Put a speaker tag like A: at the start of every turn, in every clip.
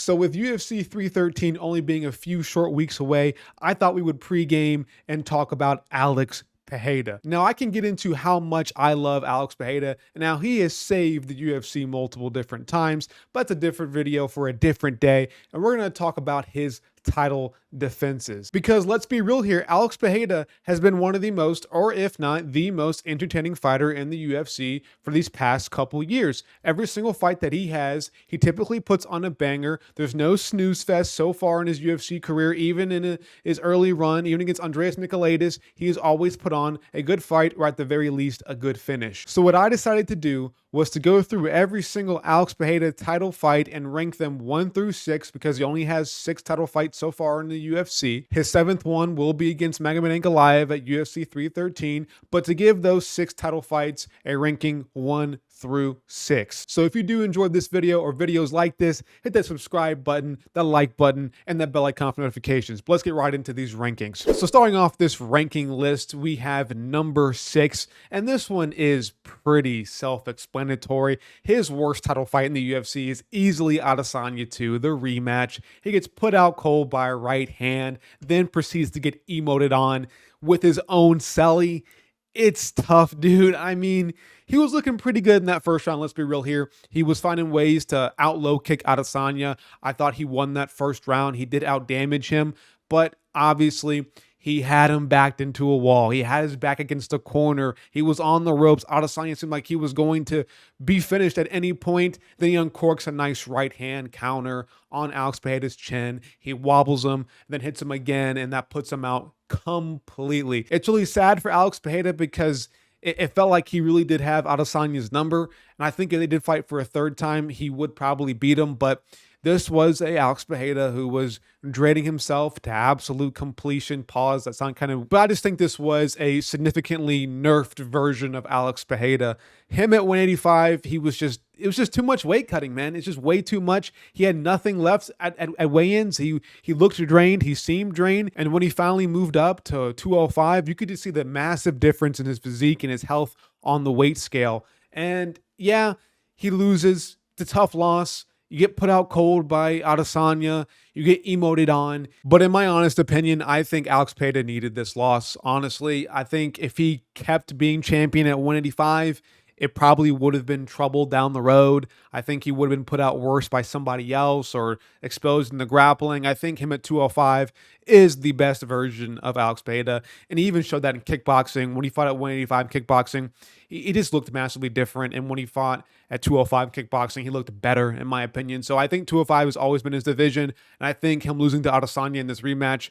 A: So with UFC 313 only being a few short weeks away, I thought we would pregame and talk about Alex Pereira. Now I can get into how much I love Alex Pereira, and now he has saved the UFC multiple different times, but it's a different video for a different day, and we're going to talk about his title defenses. Because let's be real here, Alex Pereira has been one of the most, or if not the most entertaining fighter in the UFC for these past couple years. Every single fight that he has, he typically puts on a banger. There's no snooze fest so far in his UFC career, even in his early run, even against Andreas Michailidis, he has always put on a good fight, or at the very least, a good finish. So what I decided to do was to go through every single Alex Pereira title fight and rank them 1 through 6, because he only has 6 title fights so far in the UFC. His 7th one will be against Magomed Ankalaev at UFC 313, but to give those 6 title fights a ranking 1 through 6. So if you do enjoy this video or videos like this, hit that subscribe button, that like button, and that bell icon for notifications. But let's get right into these rankings. So starting off this ranking list, we have number 6, and this one is pretty self-explanatory. His worst title fight in the UFC is easily Adesanya 2, the rematch. He gets put out cold by a right hand, then proceeds to get emoted on with his own celly. It's tough, dude. I mean, he was looking pretty good in that first round. Let's be real here. He was finding ways to out-low kick Adesanya. I thought he won that first round. He did out-damage him, but obviously he had him backed into a wall. He had his back against a corner. He was on the ropes. Adesanya seemed like he was going to be finished at any point. Then he uncorks a nice right hand counter on Alex Pereira's chin. He wobbles him, then hits him again, and that puts him out completely. It's really sad for Alex Pereira because it felt like he really did have Adesanya's number. And I think if they did fight for a third time, he would probably beat him. But this was a Alex Pereira who was draining himself to absolute completion. Pause. That sound kind of, but I just think this was a significantly nerfed version of Alex Pereira. Him at 185, it was just too much weight cutting, man. It's just way too much. He had nothing left at weigh-ins. He looked drained. He seemed drained. And when he finally moved up to 205, you could just see the massive difference in his physique and his health on the weight scale. And yeah, he loses. It's a tough loss. You get put out cold by Adesanya. You get emoted on. But in my honest opinion, I think Alex Pereira needed this loss. Honestly, I think if he kept being champion at 185, it probably would have been trouble down the road. I think he would have been put out worse by somebody else or exposed in the grappling. I think him at 205 is the best version of Alex Pereira. And he even showed that in kickboxing. When he fought at 185 kickboxing, he just looked massively different. And when he fought at 205 kickboxing, he looked better, in my opinion. So I think 205 has always been his division. And I think him losing to Adesanya in this rematch,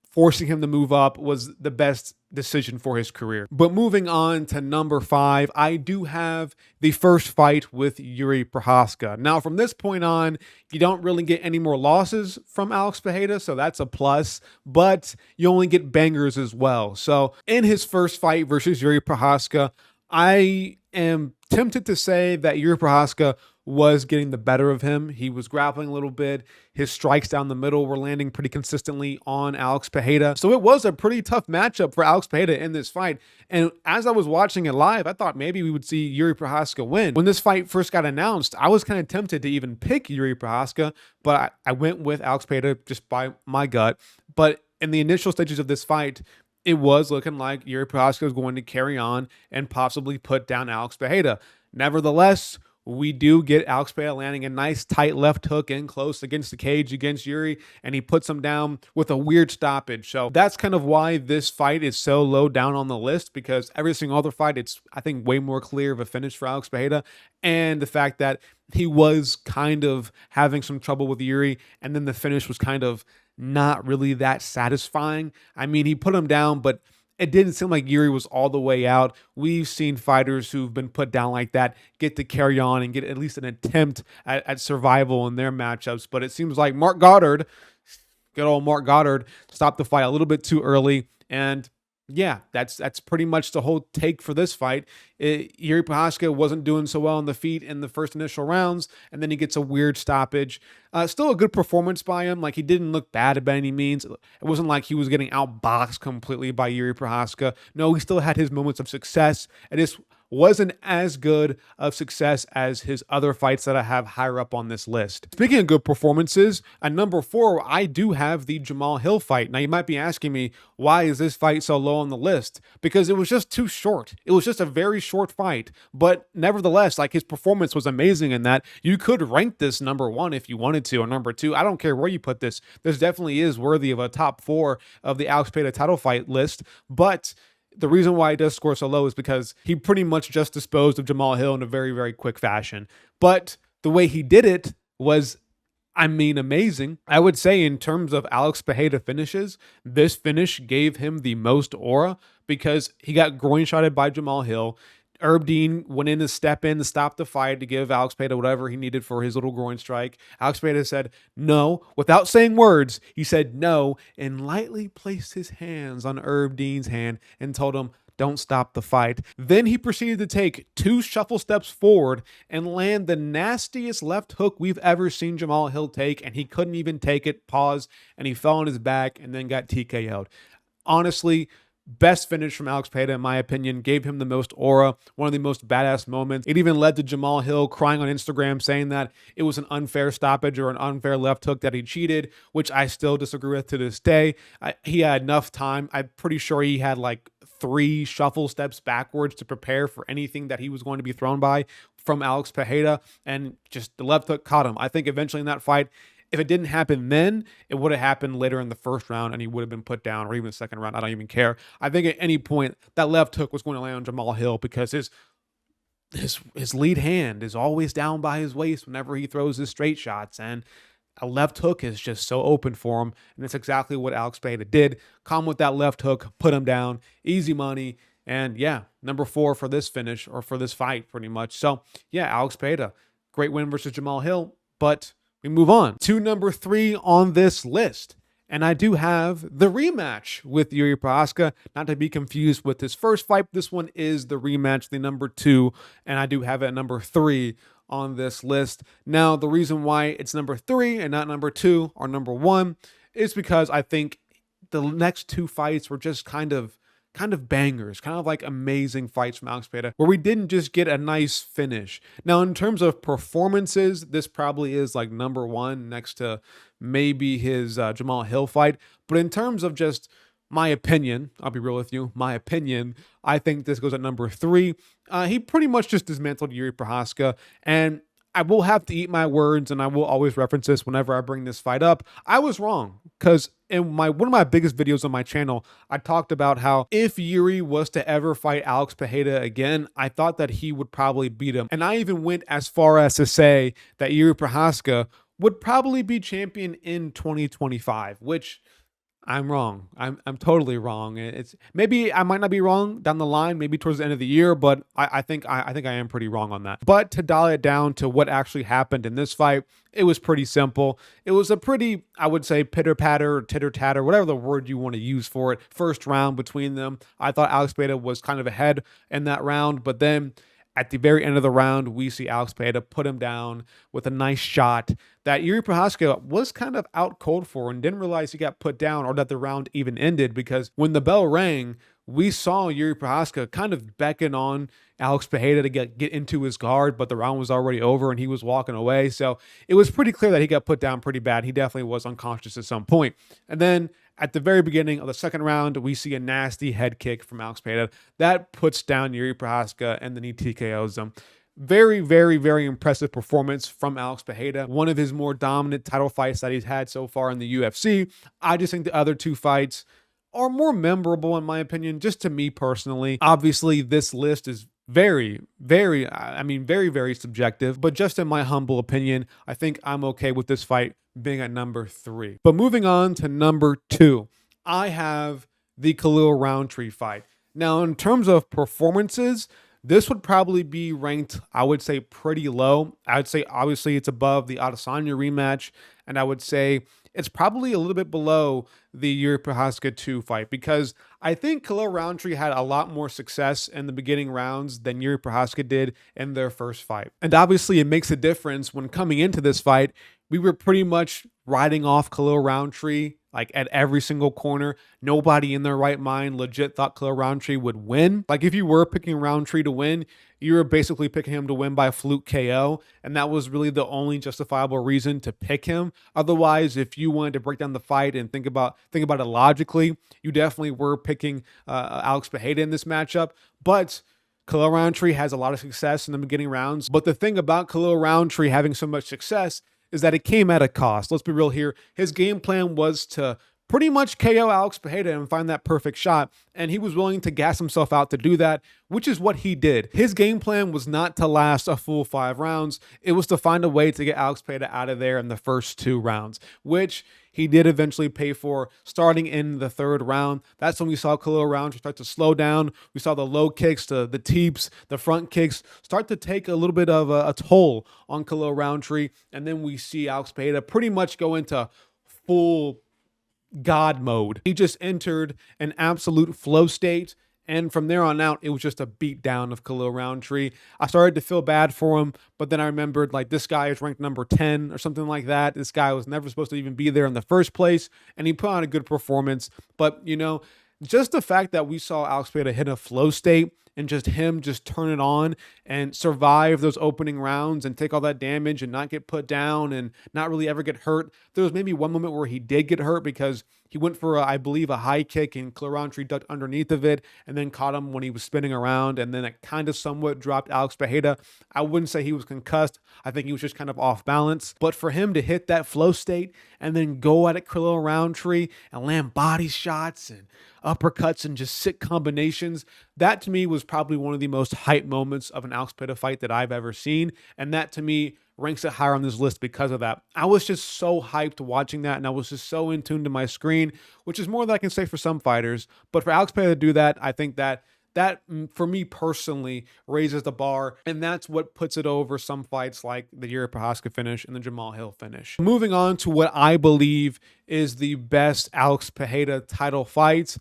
A: forcing him to move up, was the best decision for his career. But moving on to number 5, I do have the first fight with Yuri Prochazka. Now, from this point on, you don't really get any more losses from Alex Pereira, so that's a plus, but you only get bangers as well. So in his first fight versus Yuri Prochazka, I am tempted to say that Yuri Prochazka was getting the better of him. He was grappling a little bit. His strikes down the middle were landing pretty consistently on Alex Pereira. So it was a pretty tough matchup for Alex Pereira in this fight. And as I was watching it live, I thought maybe we would see Yuri Prochazka win. When this fight first got announced, I was kind of tempted to even pick Yuri Prochazka, but I went with Alex Pereira just by my gut. But in the initial stages of this fight, it was looking like Yuri Prochazka was going to carry on and possibly put down Alex Pereira. Nevertheless, we do get Alex Pereira landing a nice tight left hook in close against the cage against Yuri, and he puts him down with a weird stoppage. So that's kind of why this fight is so low down on the list, because every single other fight, it's, I think, way more clear of a finish for Alex Pereira. And the fact that he was kind of having some trouble with Yuri, and then the finish was kind of not really that satisfying. I mean, he put him down, but it didn't seem like Yuri was all the way out. We've seen fighters who've been put down like that get to carry on and get at least an attempt at survival in their matchups. But it seems like Mark Goddard, good old Mark Goddard, stopped the fight a little bit too early. And yeah, that's pretty much the whole take for this fight. Yuri Prochazka wasn't doing so well on the feet in the first initial rounds, and then he gets a weird stoppage. Still a good performance by him. Like, he didn't look bad by any means. It wasn't like he was getting outboxed completely by Yuri Prochazka. No, he still had his moments of success. It just wasn't as good of success as his other fights that I have higher up on this list. Speaking of good performances, at number 4, I do have the Jamal Hill fight. Now, you might be asking me, why is this fight so low on the list? Because it was just too short. It was just a very short fight. But nevertheless, like, his performance was amazing in that. You could rank this number 1 if you wanted to, or number 2. I don't care where you put this. This definitely is worthy of a top 4 of the Alex Pereira title fight list. But the reason why he does score so low is because he pretty much just disposed of Jamal Hill in a very, very quick fashion. But the way he did it was, amazing. I would say in terms of Alex Pereira finishes, this finish gave him the most aura because he got groin shotted by Jamal Hill. Herb Dean went in to step in to stop the fight to give Alex Pereira whatever he needed for his little groin strike. Alex Pereira said no, without saying words. He said no and lightly placed his hands on Herb Dean's hand and told him, don't stop the fight. Then he proceeded to take 2 shuffle steps forward and land the nastiest left hook we've ever seen Jamal Hill take, and he couldn't even take it. Pause, and he fell on his back and then got TKO'd. Honestly, best finish from Alex Pereira, in my opinion, gave him the most aura, one of the most badass moments. It even led to Jamal Hill crying on Instagram saying that it was an unfair stoppage or an unfair left hook, that he cheated, which I still disagree with to this day. He had enough time. I'm pretty sure he had like 3 shuffle steps backwards to prepare for anything that he was going to be thrown by from Alex Pereira, and just the left hook caught him. I think eventually in that fight, if it didn't happen then, it would have happened later in the first round and he would have been put down, or even the second round. I don't even care. I think at any point that left hook was going to land on Jamal Hill because his lead hand is always down by his waist whenever he throws his straight shots, and a left hook is just so open for him. And that's exactly what Alex Pereira did. Come with that left hook, put him down, easy money. And yeah, number 4 for this finish, or for this fight pretty much. So yeah, Alex Pereira, great win versus Jamal Hill, but we move on to number 3 on this list. And I do have the rematch with Yuri Prochazka, not to be confused with his first fight. This one is the rematch, the number 2, and I do have it at number 3 on this list. Now, the reason why it's number 3 and not number 2 or number 1 is because I think the next 2 fights were just kind of bangers, kind of like amazing fights from Alex Pereira, where we didn't just get a nice finish. Now, in terms of performances, this probably is like number 1 next to maybe his Jamal Hill fight. But in terms of just my opinion, I'll be real with you, my opinion, I think this goes at number 3. He pretty much just dismantled Yuri Prochazka, and I will have to eat my words, and I will always reference this whenever I bring this fight up. I was wrong, because in one of my biggest videos on my channel, I talked about how if Yuri was to ever fight Alex Pereira again, I thought that he would probably beat him. And I even went as far as to say that Yuri Prochazka would probably be champion in 2025, which I'm wrong. I'm totally wrong. It's maybe I might not be wrong down the line, maybe towards the end of the year, but I think I am pretty wrong on that. But to dial it down to what actually happened in this fight, it was pretty simple. It was a pretty, I would say, pitter-patter, titter-tatter, whatever the word you want to use for it, first round between them. I thought Alex Pereira was kind of ahead in that round, but then at the very end of the round, we see Alex Pereira put him down with a nice shot that Yuri Prochazka was kind of out cold for and didn't realize he got put down, or that the round even ended, because when the bell rang, we saw Yuri Prochazka kind of beckon on Alex Pereira to get into his guard, but the round was already over and he was walking away. So it was pretty clear that he got put down pretty bad. He definitely was unconscious at some point. And then at the very beginning of the second round, we see a nasty head kick from Alex Pereira that puts down Yuri Prochazka, and then he TKOs him. Very, very, very impressive performance from Alex Pereira. One of his more dominant title fights that he's had so far in the UFC. I just think the other 2 fights are more memorable, in my opinion, just to me personally. Obviously, this list is very, very subjective, but just in my humble opinion, I think I'm okay with this fight being at number 3. But moving on to number 2, I have the Khalil Roundtree fight. Now, in terms of performances, this would probably be ranked, I would say, pretty low. I would say, obviously, it's above the Adesanya rematch, and I would say it's probably a little bit below the Yuri Prochazka 2 fight, because I think Khalil Roundtree had a lot more success in the beginning rounds than Yuri Prochazka did in their first fight. And obviously, it makes a difference when coming into this fight, we were pretty much riding off Khalil Roundtree like at every single corner. Nobody in their right mind legit thought Khalil Roundtree would win. Like if you were picking Roundtree to win, you were basically picking him to win by fluke KO, and that was really the only justifiable reason to pick him. Otherwise, if you wanted to break down the fight and think about it logically, you definitely were picking Alex Pereira in this matchup. But Khalil Roundtree has a lot of success in the beginning rounds. But the thing about Khalil Roundtree having so much success is that it came at a cost. Let's be real here. His game plan was to pretty much KO Alex Pereira and find that perfect shot, and he was willing to gas himself out to do that, which is what he did. His game plan was not to last a full 5 rounds. It was to find a way to get Alex Pereira out of there in the first 2 rounds, which he did eventually pay for starting in the 3rd round. That's when we saw Khalil Roundtree start to slow down. We saw the low kicks, the teeps, the front kicks start to take a little bit of a toll on Khalil Roundtree, and then we see Alex Pereira pretty much go into full God mode. He just entered an absolute flow state, and from there on out, it was just a beat down of Khalil Roundtree. I started to feel bad for him, but then I remembered, like, this guy is ranked number 10 or something like that. This guy was never supposed to even be there in the first place, and he put on a good performance. But, just the fact that we saw Alex Pereira hit a flow state and just him just turn it on and survive those opening rounds and take all that damage and not get put down and not really ever get hurt. There was maybe one moment where he did get hurt because he went for, I believe, a high kick and Khalil Roundtree ducked underneath of it and then caught him when he was spinning around, and then it kind of somewhat dropped Alex Pereira. I wouldn't say he was concussed. I think he was just kind of off balance. But for him to hit that flow state and then go at it Khalil Roundtree and land body shots and uppercuts and just sick combinations, that to me was probably one of the most hype moments of an Alex Pereira fight that I've ever seen. And that to me ranks it higher on this list because of that. I was just so hyped watching that, and I was just so in tune to my screen, which is more than I can say for some fighters. But for Alex Pereira to do that, I think that for me personally raises the bar, and that's what puts it over some fights like the Yuri Prochazka finish and the Jamal Hill finish. Moving on to what I believe is the best Alex Pereira title fight.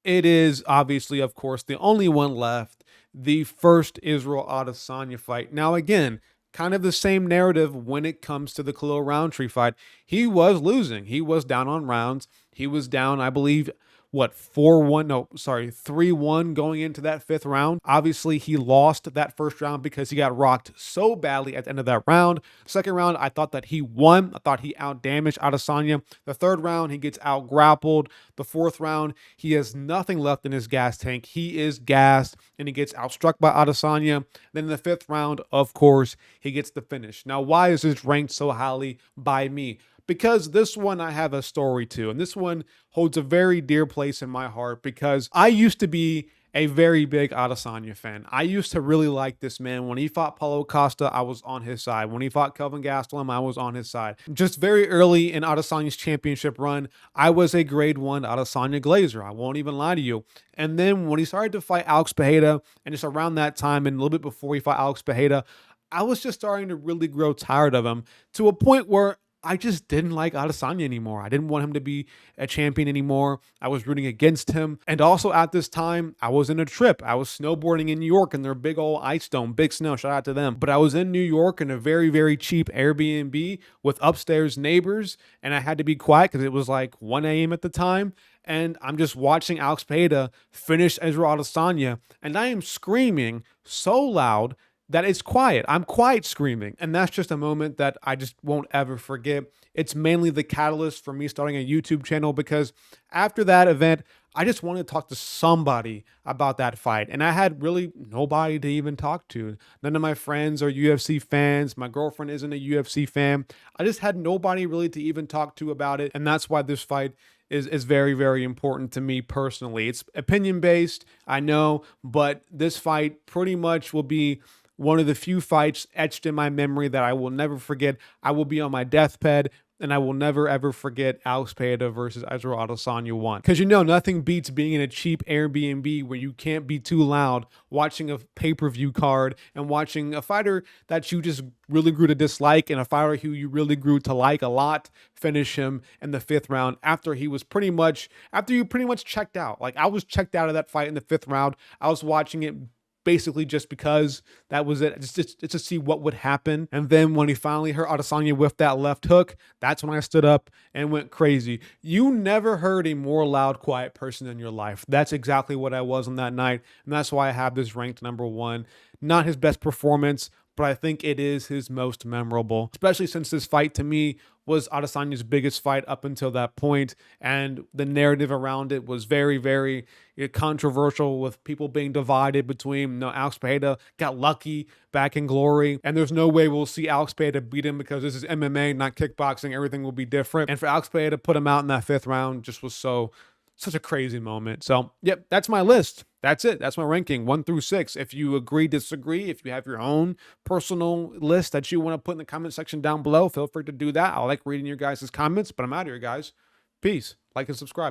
A: It is obviously, of course, the only one left, the first Israel Adesanya fight. Now, again, kind of the same narrative when it comes to the Khalil Roundtree fight. He was losing. He was down on rounds. He was down, I believe, 4-1? No, sorry, 3-1 going into that 5th round. Obviously, he lost that 1st round because he got rocked so badly at the end of that round. 2nd round, I thought that he won. I thought he outdamaged Adesanya. The 3rd round, he gets out-grappled. The 4th round, he has nothing left in his gas tank. He is gassed, and he gets outstruck by Adesanya. Then in the 5th round, of course, he gets the finish. Now, why is this ranked so highly by me? Because this one I have a story to, and this one holds a very dear place in my heart because I used to be a very big Adesanya fan. I used to really like this man. When he fought Paulo Costa, I was on his side. When he fought Kelvin Gastelum, I was on his side. Just very early in Adesanya's championship run, I was a grade 1 Adesanya glazer. I won't even lie to you. And then when he started to fight Alex Pereira, and just around that time and a little bit before he fought Alex Pereira, I was just starting to really grow tired of him to a point where I just didn't like Adesanya anymore. I didn't want him to be a champion anymore. I was rooting against him. And also at this time, I was in a trip. I was snowboarding in New York in their big old ice dome, big snow, shout out to them. But I was in New York in a very, very cheap Airbnb with upstairs neighbors, and I had to be quiet because it was like 1 a.m. at the time. And I'm just watching Alex Pereira finish Israel Adesanya, and I am screaming so loud that it's quiet. I'm quiet screaming. And that's just a moment that I just won't ever forget. It's mainly the catalyst for me starting a YouTube channel because after that event, I just wanted to talk to somebody about that fight. And I had really nobody to even talk to. None of my friends are UFC fans. My girlfriend isn't a UFC fan. I just had nobody really to even talk to about it. And that's why this fight is very, very important to me personally. It's opinion-based, I know, but this fight pretty much will be one of the few fights etched in my memory that I will never forget. I will be on my deathbed, and I will never, ever forget Alex Pereira versus Israel Adesanya 1. Because nothing beats being in a cheap Airbnb where you can't be too loud, watching a pay-per-view card and watching a fighter that you just really grew to dislike and a fighter who you really grew to like a lot finish him in the 5th round after you pretty much checked out. Like, I was checked out of that fight in the 5th round. I was watching it basically just because that was it, just to see what would happen. And then when he finally heard Adesanya whiff that left hook, that's when I stood up and went crazy. You never heard a more loud, quiet person in your life. That's exactly what I was on that night, and that's why I have this ranked number one. Not his best performance, but I think it is his most memorable, especially since this fight to me was Adesanya's biggest fight up until that point, and the narrative around it was very, very controversial, with people being divided between, Alex Pereira got lucky back in glory, and there's no way we'll see Alex Pereira beat him because this is MMA, not kickboxing. Everything will be different. And for Alex Pereira to put him out in that 5th round just was such a crazy moment. So, yep, that's my list. That's it. That's my ranking, 1 through 6. If you agree, disagree, if you have your own personal list that you want to put in the comment section down below, feel free to do that. I like reading your guys' comments, but I'm out of here, guys. Peace. Like and subscribe.